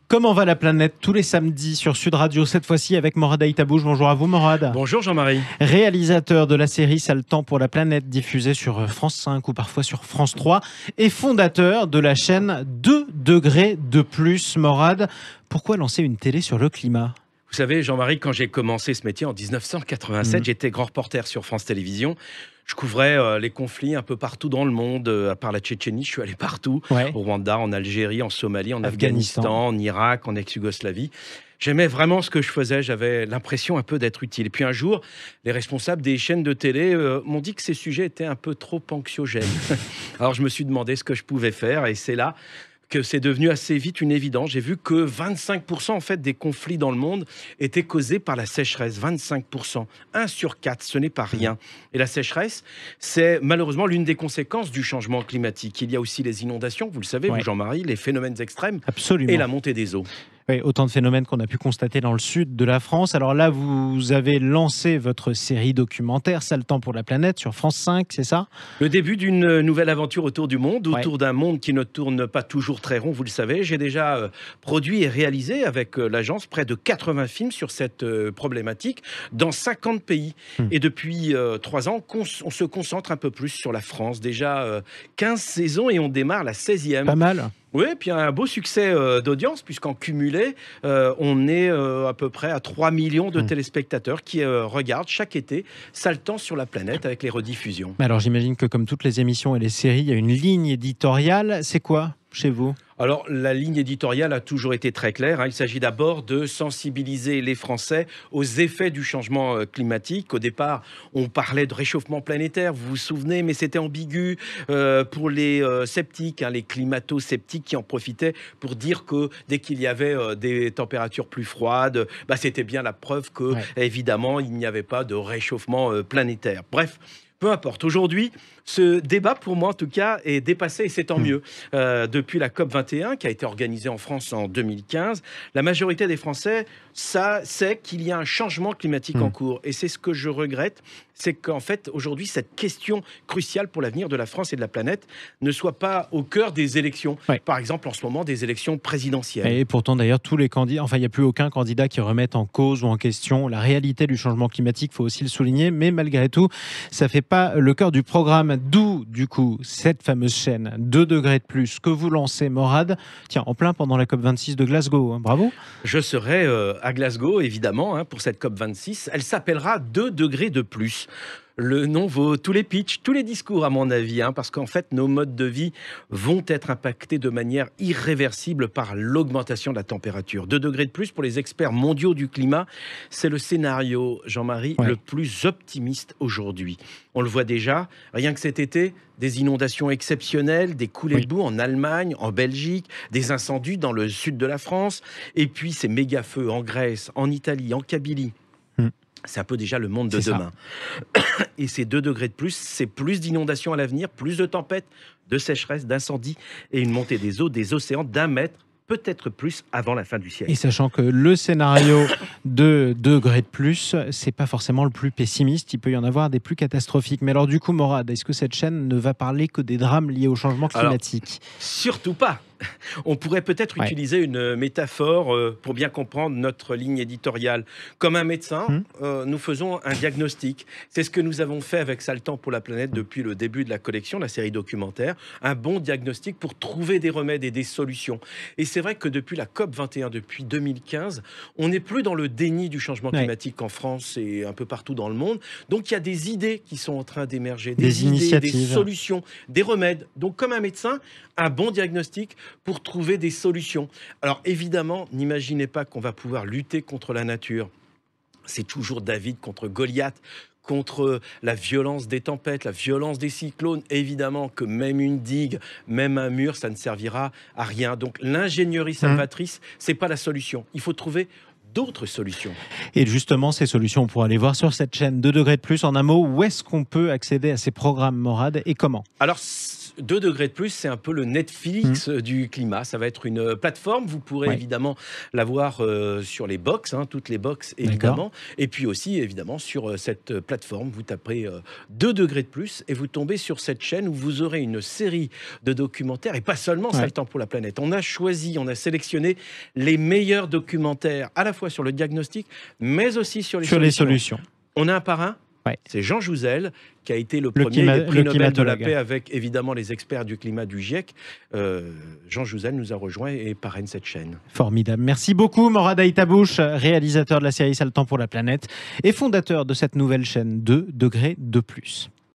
Comment va la planète tous les samedis sur Sud Radio, cette fois-ci avec Morad Aïtabouche. Bonjour à vous Morad. Bonjour Jean-Marie. Réalisateur de la série Ça le temps pour la planète diffusée sur France 5 ou parfois sur France 3 et fondateur de la chaîne 2 degrés de plus. Morad, pourquoi lancer une télé sur le climat ? Vous savez Jean-Marie, quand j'ai commencé ce métier en 1987, j'étais grand reporter sur France Télévisions. Je couvrais les conflits un peu partout dans le monde. À part la Tchétchénie, je suis allé partout. Au Rwanda, en Algérie, en Somalie, en Afghanistan, en Irak, en ex-Yougoslavie. J'aimais vraiment ce que je faisais. J'avais l'impression un peu d'être utile. Et puis un jour, les responsables des chaînes de télé m'ont dit que ces sujets étaient un peu trop anxiogènes. Alors je me suis demandé ce que je pouvais faire. Et c'est là que c'est devenu assez vite une évidence. J'ai vu que 25% en fait des conflits dans le monde étaient causés par la sécheresse. 25%. 1 sur 4, ce n'est pas rien. Et la sécheresse, c'est malheureusement l'une des conséquences du changement climatique. Il y a aussi les inondations, vous le savez, vous Jean-Marie, les phénomènes extrêmes. Absolument. Et la montée des eaux. Oui, autant de phénomènes qu'on a pu constater dans le sud de la France. Alors là, vous avez lancé votre série documentaire Ça le temps pour la planète sur France 5, c'est ça ? Le début d'une nouvelle aventure autour du monde, autour d'un monde qui ne tourne pas toujours très rond, vous le savez. J'ai déjà produit et réalisé avec l'agence près de 80 films sur cette problématique dans 50 pays. Et depuis 3 ans, on se concentre un peu plus sur la France. Déjà 15 saisons et on démarre la 16e. Pas mal. Oui, et puis un beau succès d'audience, puisqu'en cumulé, on est à peu près à 3 millions de téléspectateurs qui regardent chaque été Ça le temps sur la planète avec les rediffusions. Alors j'imagine que comme toutes les émissions et les séries, il y a une ligne éditoriale. C'est quoi chez vous ? Alors, la ligne éditoriale a toujours été très claire. Il s'agit d'abord de sensibiliser les Français aux effets du changement climatique. Au départ, on parlait de réchauffement planétaire, vous vous souvenez, mais c'était ambigu pour les sceptiques, les climato-sceptiques qui en profitaient pour dire que dès qu'il y avait des températures plus froides, c'était bien la preuve que, évidemment, il n'y avait pas de réchauffement planétaire. Bref. Peu importe. Aujourd'hui, ce débat, pour moi en tout cas, est dépassé et c'est tant mieux. Depuis la COP21, qui a été organisée en France en 2015, la majorité des Français sait qu'il y a un changement climatique en cours. Et c'est ce que je regrette, c'est qu'en fait, aujourd'hui, cette question cruciale pour l'avenir de la France et de la planète ne soit pas au cœur des élections. Par exemple, en ce moment, des élections présidentielles. Et pourtant, d'ailleurs, tous les candidats, enfin, il n'y a plus aucun candidat qui remette en cause ou en question la réalité du changement climatique, il faut aussi le souligner. Mais malgré tout, ça ne fait pas le cœur du programme. D'où, du coup, cette fameuse chaîne 2 degrés de plus que vous lancez, Morad. Tiens, en plein pendant la COP26 de Glasgow. Bravo. Je serai à Glasgow, évidemment, pour cette COP26. Elle s'appellera 2 degrés de plus. Le nom vaut tous les pitchs, tous les discours à mon avis, parce qu'en fait nos modes de vie vont être impactés de manière irréversible par l'augmentation de la température. 2 degrés de plus pour les experts mondiaux du climat, c'est le scénario, Jean-Marie, le plus optimiste aujourd'hui. On le voit déjà, rien que cet été, des inondations exceptionnelles, des coulées de boue en Allemagne, en Belgique, des incendies dans le sud de la France, et puis ces méga-feux en Grèce, en Italie, en Kabylie. C'est un peu déjà le monde de demain. Et ces 2 degrés de plus, c'est plus d'inondations à l'avenir, plus de tempêtes, de sécheresse, d'incendies et une montée des eaux des océans d'1 mètre, peut-être plus avant la fin du siècle. Et sachant que le scénario de 2 degrés de plus, c'est pas forcément le plus pessimiste, il peut y en avoir des plus catastrophiques. Mais alors du coup, Morad, est-ce que cette chaîne ne va parler que des drames liés au changement climatique ? Surtout pas. On pourrait peut-être utiliser une métaphore pour bien comprendre notre ligne éditoriale. Comme un médecin, nous faisons un diagnostic. C'est ce que nous avons fait avec Ça le temps pour la planète depuis le début de la collection, la série documentaire. Un bon diagnostic pour trouver des remèdes et des solutions. Et c'est vrai que depuis la COP21, depuis 2015, on n'est plus dans le déni du changement climatique en France et un peu partout dans le monde. Donc il y a des idées qui sont en train d'émerger, des initiatives, des solutions, des remèdes. Donc comme un médecin, un bon diagnostic pour trouver des solutions. Alors évidemment, n'imaginez pas qu'on va pouvoir lutter contre la nature. C'est toujours David contre Goliath, contre la violence des tempêtes, la violence des cyclones. Évidemment que même une digue, même un mur, ça ne servira à rien. Donc l'ingénierie salvatrice, c'est pas la solution. Il faut trouver d'autres solutions. Et justement, ces solutions, on pourra les voir sur cette chaîne 2 degrés de plus. En un mot, où est-ce qu'on peut accéder à ces programmes, Morad, et comment ? Alors, 2 degrés de plus, c'est un peu le Netflix du climat. Ça va être une plateforme. Vous pourrez évidemment la voir sur les box, toutes les box évidemment. Et puis aussi évidemment sur cette plateforme, vous taperez 2 degrés de plus et vous tombez sur cette chaîne où vous aurez une série de documentaires et pas seulement Ça a le temps pour la planète. On a sélectionné les meilleurs documentaires à la fois sur le diagnostic mais aussi sur les solutions. On a un parrain. C'est Jean Jouzel, qui a été le premier des prix Nobel de la paix avec évidemment les experts du climat du GIEC. Jean Jouzel nous a rejoint et parraine cette chaîne. Formidable. Merci beaucoup, Morad Aïtabouche, réalisateur de la série Ça a le temps pour la planète et fondateur de cette nouvelle chaîne 2 degrés de plus.